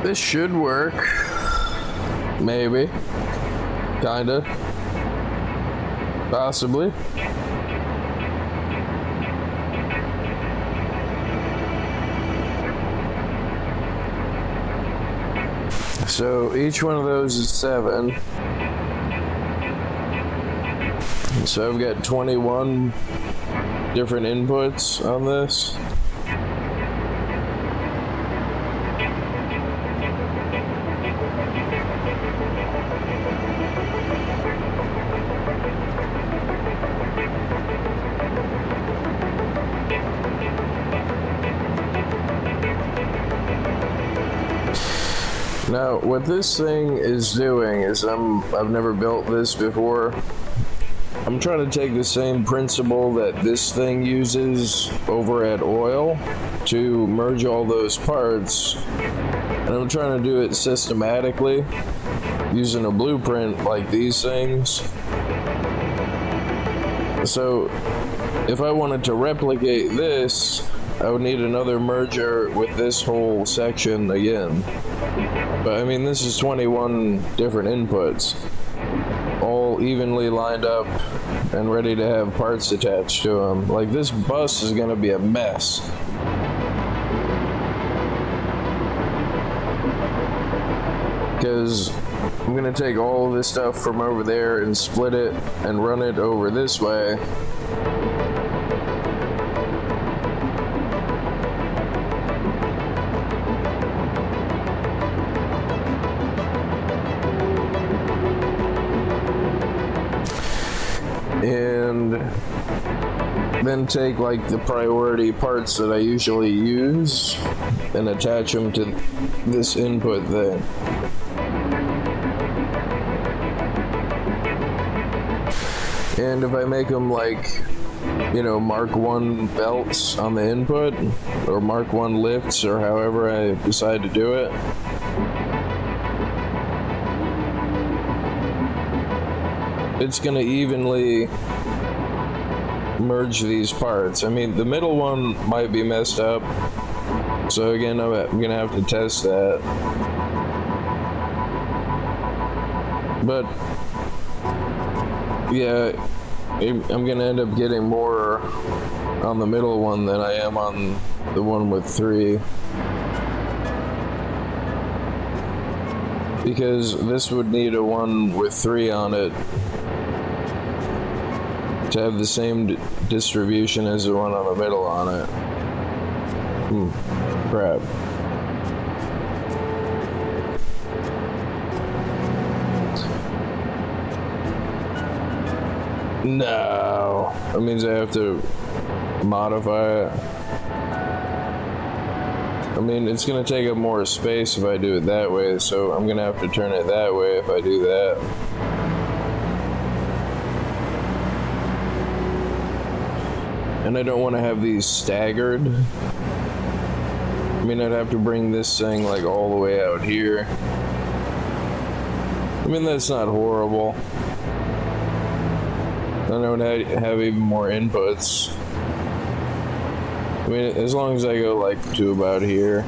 This should work. Maybe. Kinda. Possibly. So each one of those is 7. So I've got 21 different inputs on this. Now, what this thing is doing is I've never built this before. I'm trying to take the same principle that this thing uses over at oil to merge all those parts, and I'm trying to do it systematically using a blueprint like these things. So if I wanted to replicate this, I would need another merger with this whole section again. But I mean, this is 21 different inputs, all evenly lined up and ready to have parts attached to them. Like, this bus is gonna be a mess. Because I'm gonna take all of this stuff from over there and split it and run it over this way. And then take like the priority parts that I usually use and attach them to this input thing. And if I make them like, you know, Mark 1 belts on the input, or Mark 1 lifts, or however I decide to do it, it's gonna evenly merge these parts. I mean, the middle one might be messed up, so again, I'm gonna have to test that. But yeah, I'm gonna end up getting more on the middle one than I am on the one with 3. Because this would need a one with 3 on it to have the same distribution as the one on the middle on it. Crap. No, that means I have to modify it. I mean, it's gonna take up more space if I do it that way, so I'm gonna have to turn it that way if I do that. And I don't want to have these staggered. I mean, I'd have to bring this thing like all the way out here. I mean, that's not horrible. Then I would have even more inputs. I mean, as long as I go like to about here.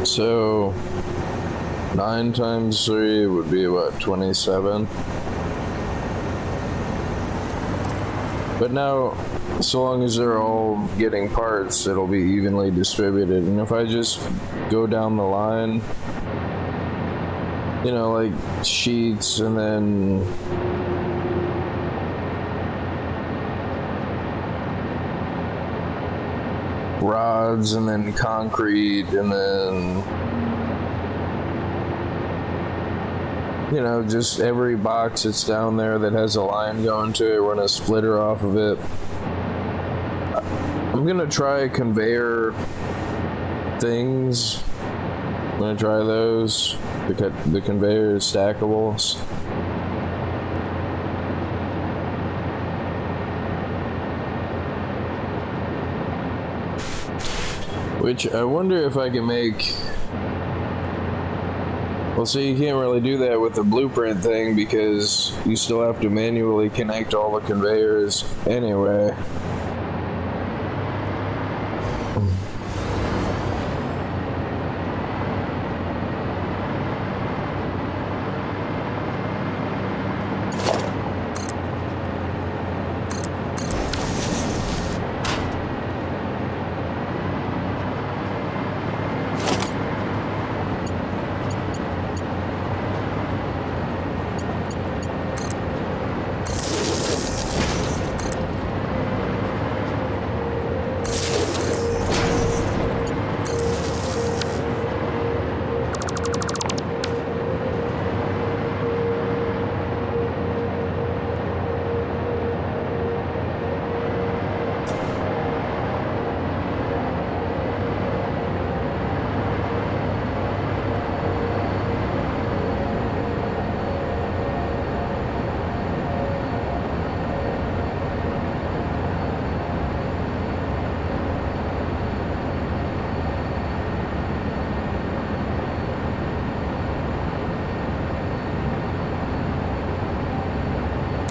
So 9 times 3 would be what, 27? But now, so long as they're all getting parts, it'll be evenly distributed. And if I just go down the line, you know, like sheets and then rods and then concrete and then, you know, just every box that's down there that has a line going to it, run a splitter off of it. I'm gonna try conveyor things. I'm gonna try those. The conveyor stackables. Which I wonder if I can make. Well, see, you can't really do that with the blueprint thing because you still have to manually connect all the conveyors anyway.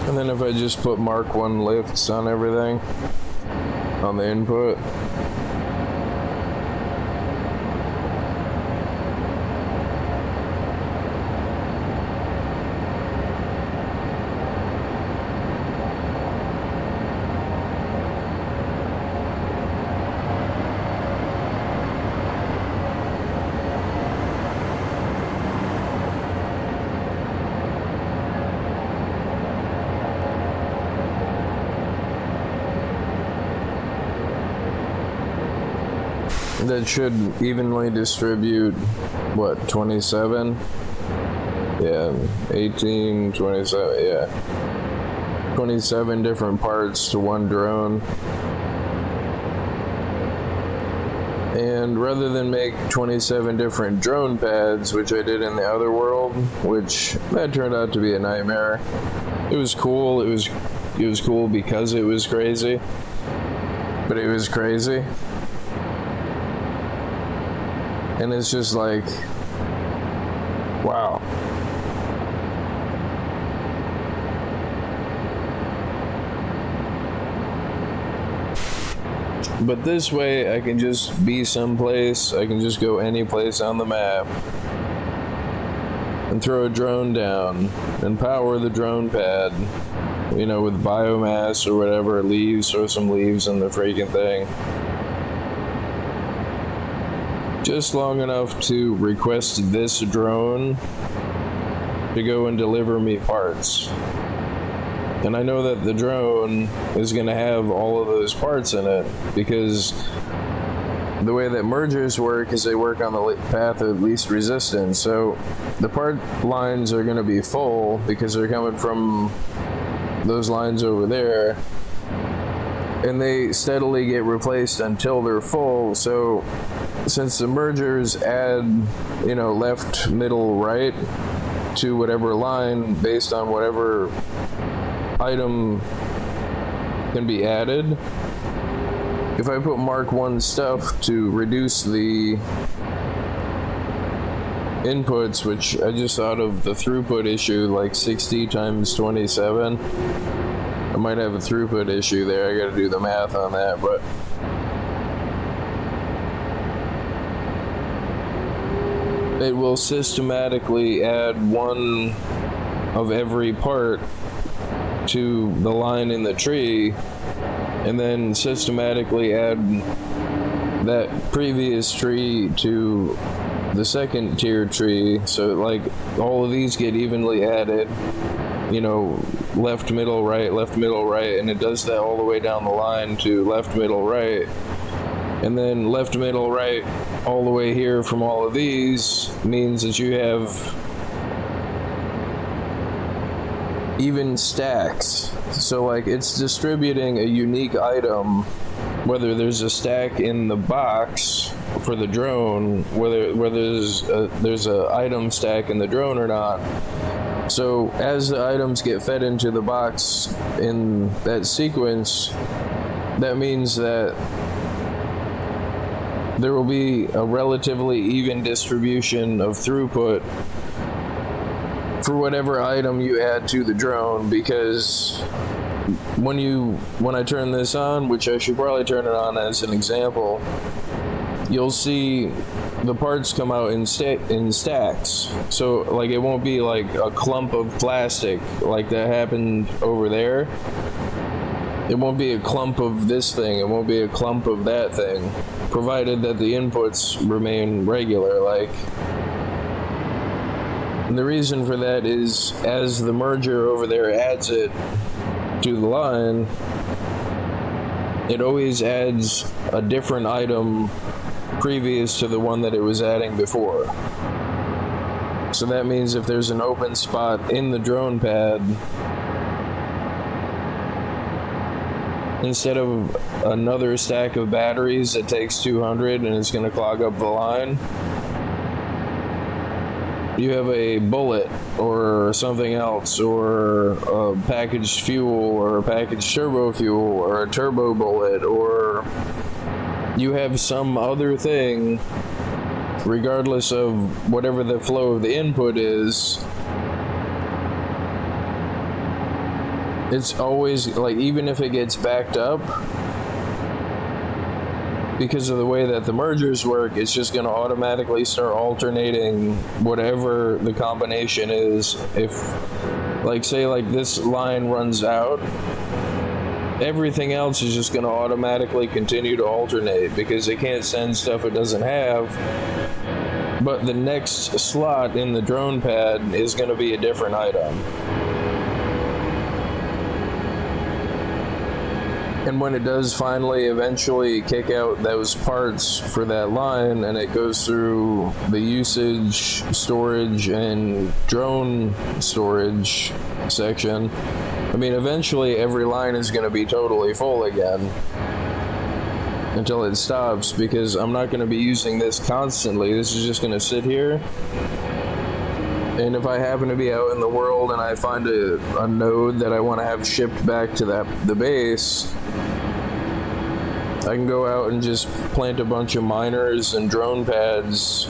And then if I just put Mark 1 lifts on everything, on the input. That should evenly distribute, what, 27? Yeah, 18, 27, yeah. 27 different parts to one drone. And rather than make 27 different drone pads, which I did in the other world, which that turned out to be a nightmare. It was cool, it was cool because it was crazy. But it was crazy. And it's just like, wow. But this way, I can just be someplace, I can just go any place on the map and throw a drone down and power the drone pad, you know, with biomass or whatever, leaves, throw some leaves in the freaking thing. Just long enough to request this drone to go and deliver me parts. And I know that the drone is going to have all of those parts in it because the way that mergers work is they work on the path of least resistance. So the part lines are going to be full because they're coming from those lines over there. And they steadily get replaced until they're full. So since the mergers add, you know, left, middle, right to whatever line based on whatever item can be added, if I put Mark 1 stuff to reduce the inputs, which I just thought of the throughput issue, like 60 times 27, I might have a throughput issue there. I gotta do the math on that, but it will systematically add one of every part to the line in the tree, and then systematically add that previous tree to the second tier tree. So like all of these get evenly added, you know, left, middle, right, and it does that all the way down the line to left, middle, right. And then left, middle, right, all the way here from all of these means that you have even stacks. So like it's distributing a unique item, whether there's a stack in the box for the drone, whether there's a item stack in the drone or not. So as the items get fed into the box in that sequence, that means that there will be a relatively even distribution of throughput for whatever item you add to the drone, because when I turn this on, which I should probably turn it on as an example, you'll see the parts come out in stacks. So like it won't be like a clump of plastic like that happened over there. It won't be a clump of this thing, it won't be a clump of that thing, provided that the inputs remain regular. Like, and the reason for that is as the merger over there adds it to the line, it always adds a different item previous to the one that it was adding before. So that means if there's an open spot in the drone pad, instead of another stack of batteries that takes 200 and it's going to clog up the line, you have a bullet or something else, or a packaged fuel, or a packaged turbo fuel, or a turbo bullet, or you have some other thing, regardless of whatever the flow of the input is. It's always like, even if it gets backed up, because of the way that the mergers work, it's just going to automatically start alternating whatever the combination is. If, like, say like this line runs out, everything else is just going to automatically continue to alternate, because it can't send stuff it doesn't have. But the next slot in the drone pad is going to be a different item. And when it does finally eventually kick out those parts for that line, and it goes through the usage, storage, and drone storage section, I mean, eventually every line is going to be totally full again until it stops, because I'm not going to be using this constantly. This is just going to sit here. And if I happen to be out in the world and I find a node that I want to have shipped back to the base, I can go out and just plant a bunch of miners and drone pads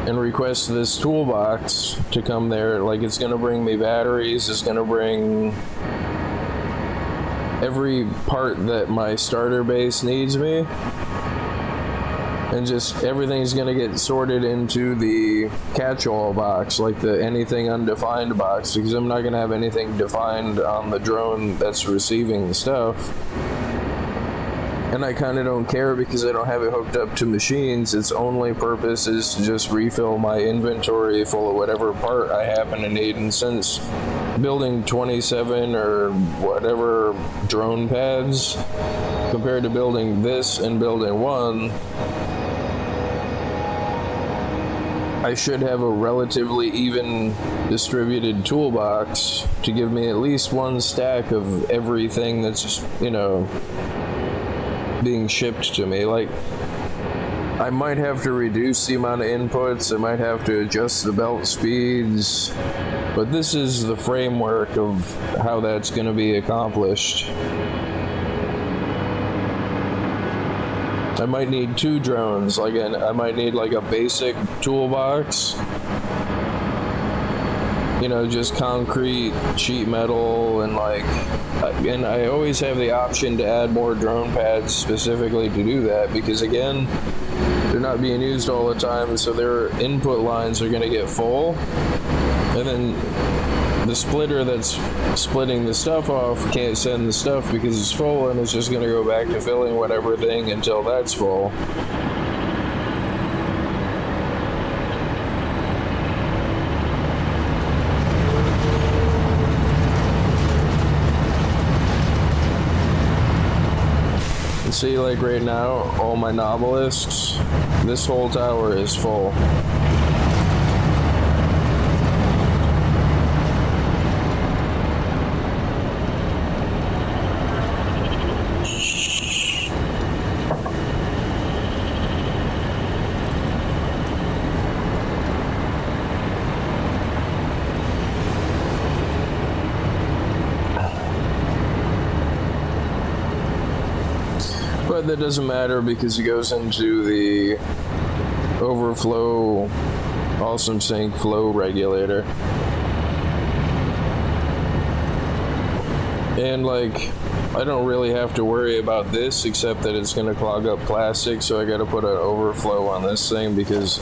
and request this toolbox to come there. Like, it's going to bring me batteries, it's going to bring every part that my starter base needs me, and just everything's going to get sorted into the catch-all box, like the anything undefined box, because I'm not going to have anything defined on the drone that's receiving the stuff. And I kind of don't care, because I don't have it hooked up to machines. Its only purpose is to just refill my inventory full of whatever part I happen to need. And since building 27 or whatever drone pads, compared to building this and building one, I should have a relatively even distributed toolbox to give me at least one stack of everything that's, you know, being shipped to me. Like, I might have to reduce the amount of inputs, I might have to adjust the belt speeds, but this is the framework of how that's going to be accomplished. I might need 2 drones. Like, I might need like a basic toolbox, you know, just concrete, sheet metal, and like, and I always have the option to add more drone pads specifically to do that, because again, they're not being used all the time, so their input lines are going to get full, and then the splitter that's splitting the stuff off can't send the stuff because it's full, and it's just going to go back to filling whatever thing until that's full. See, like right now, all my nobelisks, this whole tower is full. But that doesn't matter because it goes into the overflow awesome sync flow regulator. And like, I don't really have to worry about this except that it's going to clog up plastic, so I got to put an overflow on this thing because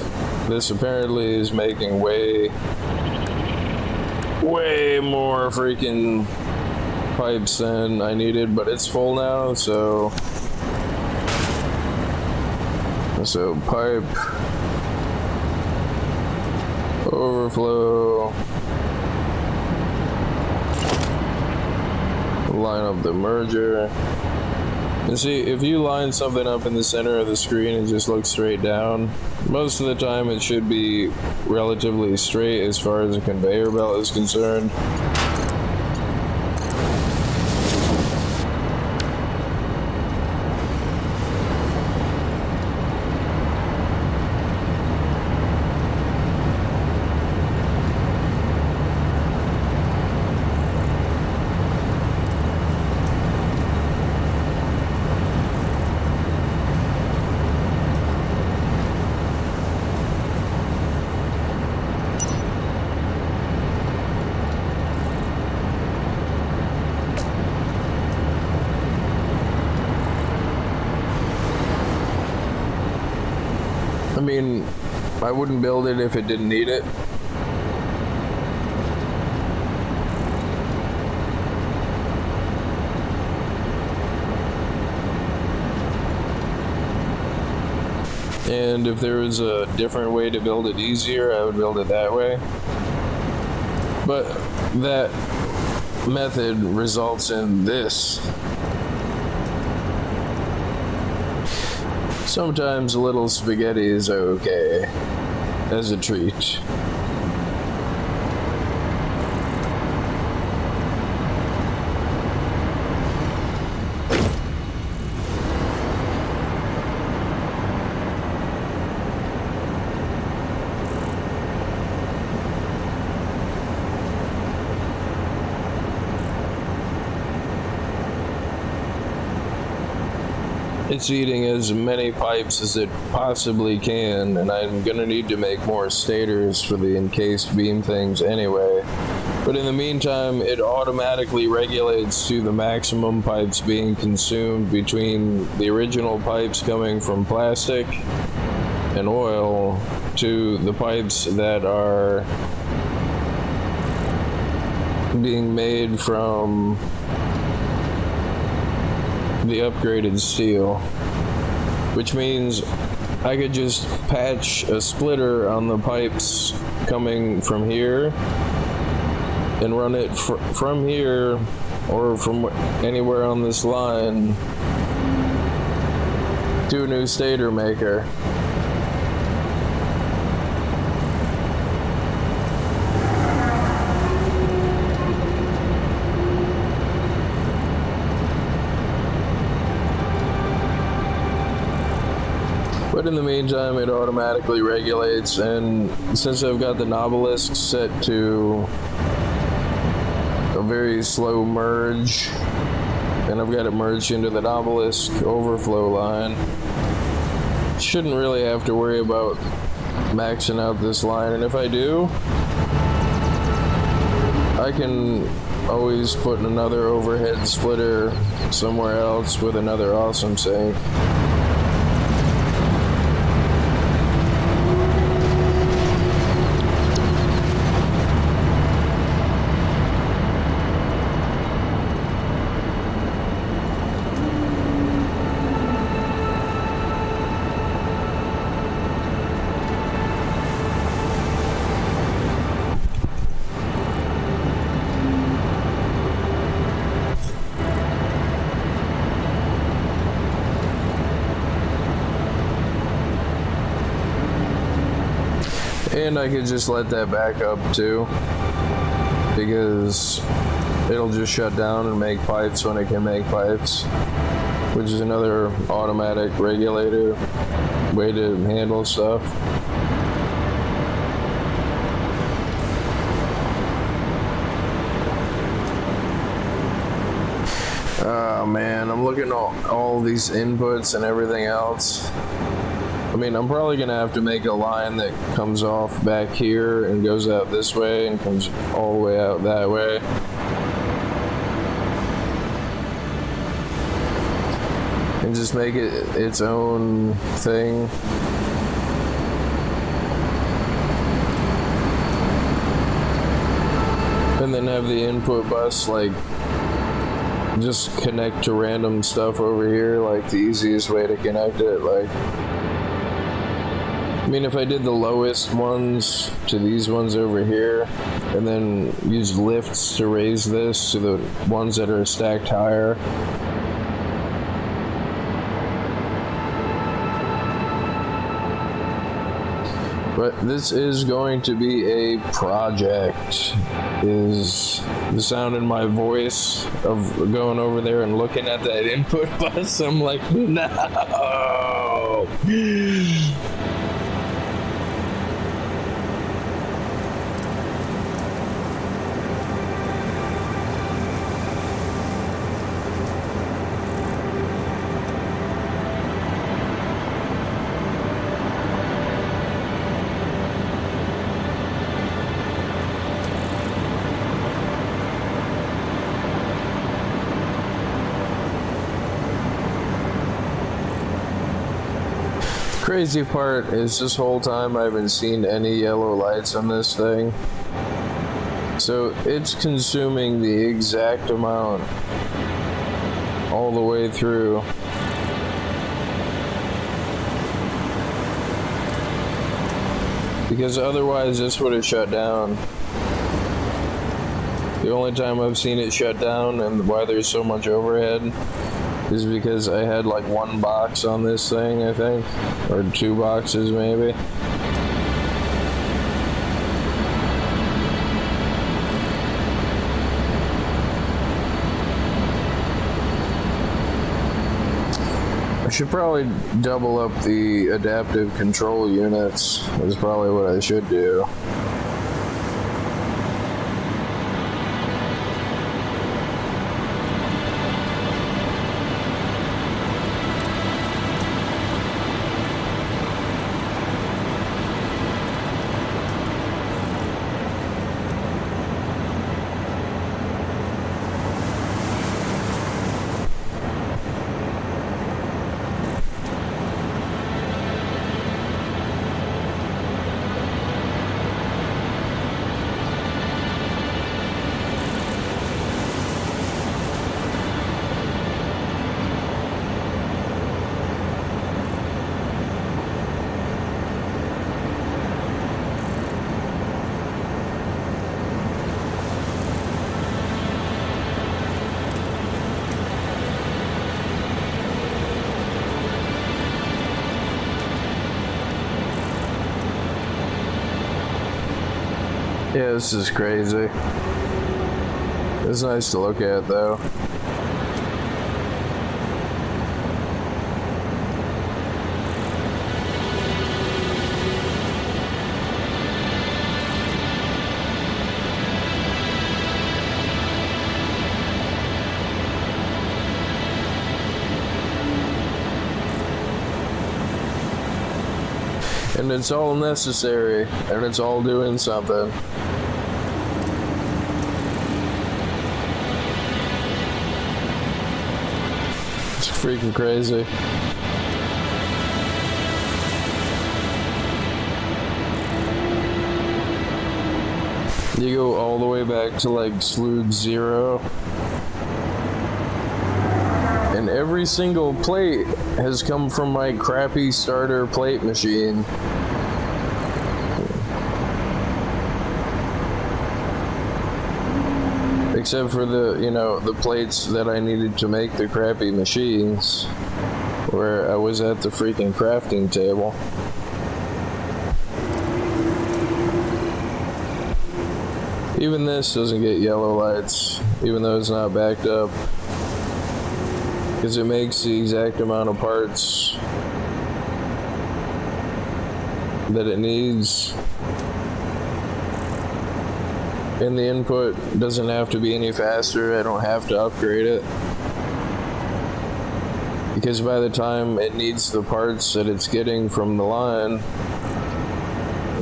this apparently is making way more freaking pipes than I needed, but it's full now, so pipe overflow, line up the merger. And see, if you line something up in the center of the screen and just look straight down, most of the time it should be relatively straight as far as the conveyor belt is concerned. I mean, I wouldn't build it if it didn't need it. And if there was a different way to build it easier, I would build it that way. But that method results in this. Sometimes a little spaghetti is okay as a treat. It's eating as many pipes as it possibly can, and I'm gonna need to make more stators for the encased beam things anyway. But in the meantime, it automatically regulates to the maximum pipes being consumed between the original pipes coming from plastic and oil to the pipes that are being made from the upgraded steel, which means I could just patch a splitter on the pipes coming from here and run it from here or from anywhere on this line to a new stator maker. But in the meantime, it automatically regulates, and since I've got the Nobelisk set to a very slow merge, and I've got it merged into the Nobelisk overflow line, shouldn't really have to worry about maxing out this line, and if I do, I can always put another overhead splitter somewhere else with another awesome sink. And I could just let that back up too, because it'll just shut down and make pipes when it can make pipes, which is another automatic regulator way to handle stuff. Oh man, I'm looking at all these inputs and everything else. I mean, I'm probably gonna have to make a line that comes off back here and goes out this way and comes all the way out that way. And just make it its own thing. And then have the input bus like just connect to random stuff over here, like the easiest way to connect it, like. I mean, if I did the lowest ones to these ones over here, and then use lifts to raise this to the ones that are stacked higher. But this is going to be a project. Is the sound in my voice of going over there and looking at that input bus? I'm like, no! Crazy part is this whole time I haven't seen any yellow lights on this thing. So it's consuming the exact amount all the way through. Because otherwise this would have shut down. The only time I've seen it shut down and why there's so much overhead is because I had like one box on this thing, I think, or two boxes maybe. I should probably double up the adaptive control units, is probably what I should do. Yeah, this is crazy. It's nice to look at, though. And it's all necessary, and it's all doing something. freaking crazy. You go all the way back to like Sloog 0. And every single plate has come from my crappy starter plate machine. Except for the, you know, the plates that I needed to make the crappy machines, where I was at the freaking crafting table. Even this doesn't get yellow lights, even though it's not backed up, because it makes the exact amount of parts that it needs. And the input doesn't have to be any faster. I don't have to upgrade it, because by the time it needs the parts that it's getting from the line,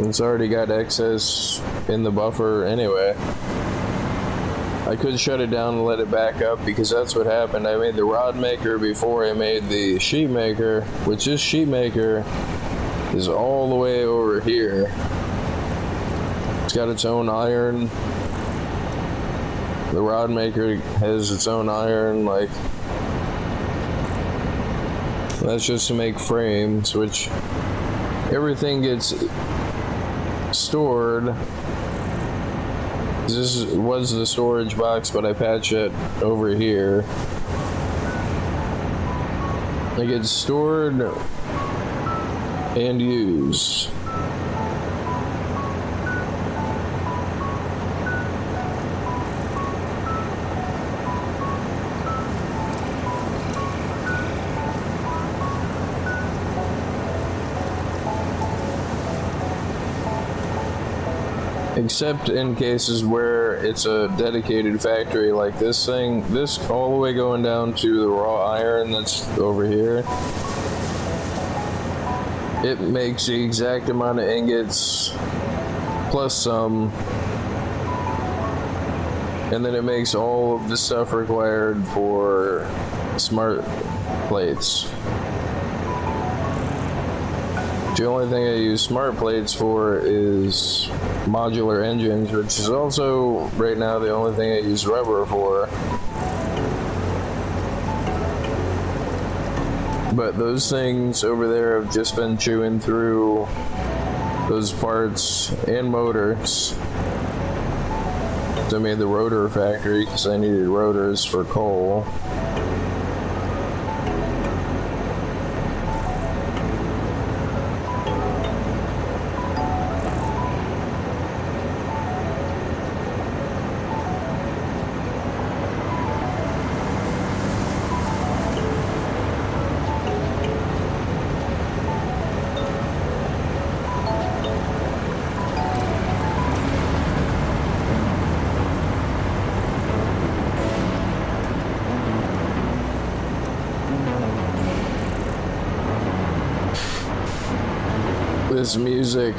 it's already got excess in the buffer anyway. I could shut it down and let it back up, because that's what happened. I made the rod maker before I made the sheet maker, which this sheet maker is all the way over here. It's got its own iron. The rod maker has its own iron, like, that's just to make frames, which everything gets stored. This was the storage box, but I patched it over here. It gets stored and used. Except in cases where it's a dedicated factory like this thing, this all the way going down to the raw iron that's over here. It makes the exact amount of ingots plus some, and then it makes all of the stuff required for smart plates. The only thing I use smart plates for is modular engines, which is also right now the only thing I use rubber for. But those things over there have just been chewing through those parts and motors. So I made the rotor factory because I needed rotors for coal. This music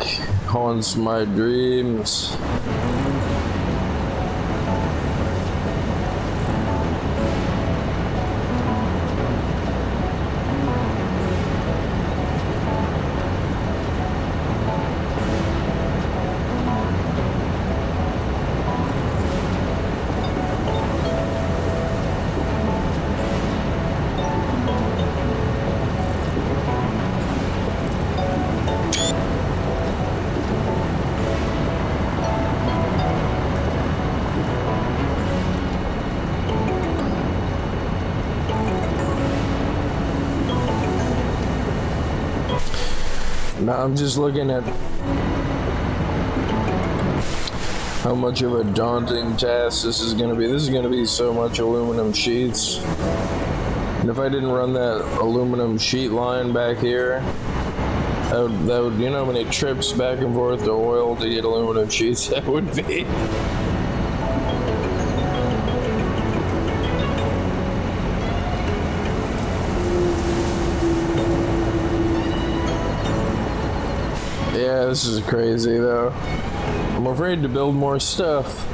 haunts my dreams. Now I'm just looking at how much of a daunting task this is going to be. This is going to be so much aluminum sheets. And if I didn't run that aluminum sheet line back here, that would, you know how many trips back and forth to oil to get aluminum sheets that would be? Yeah, this is crazy though. I'm afraid to build more stuff.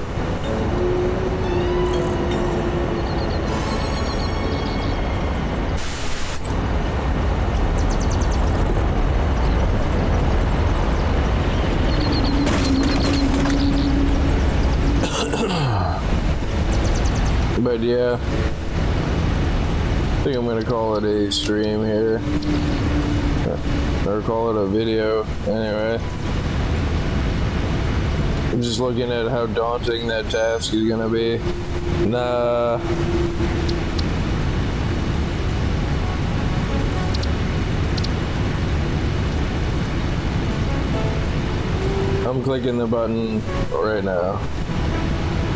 But yeah, I think I'm gonna call it a stream here, or call it a video. Anyway, I'm just looking at how daunting that task is gonna be. Nah. I'm clicking the button right now.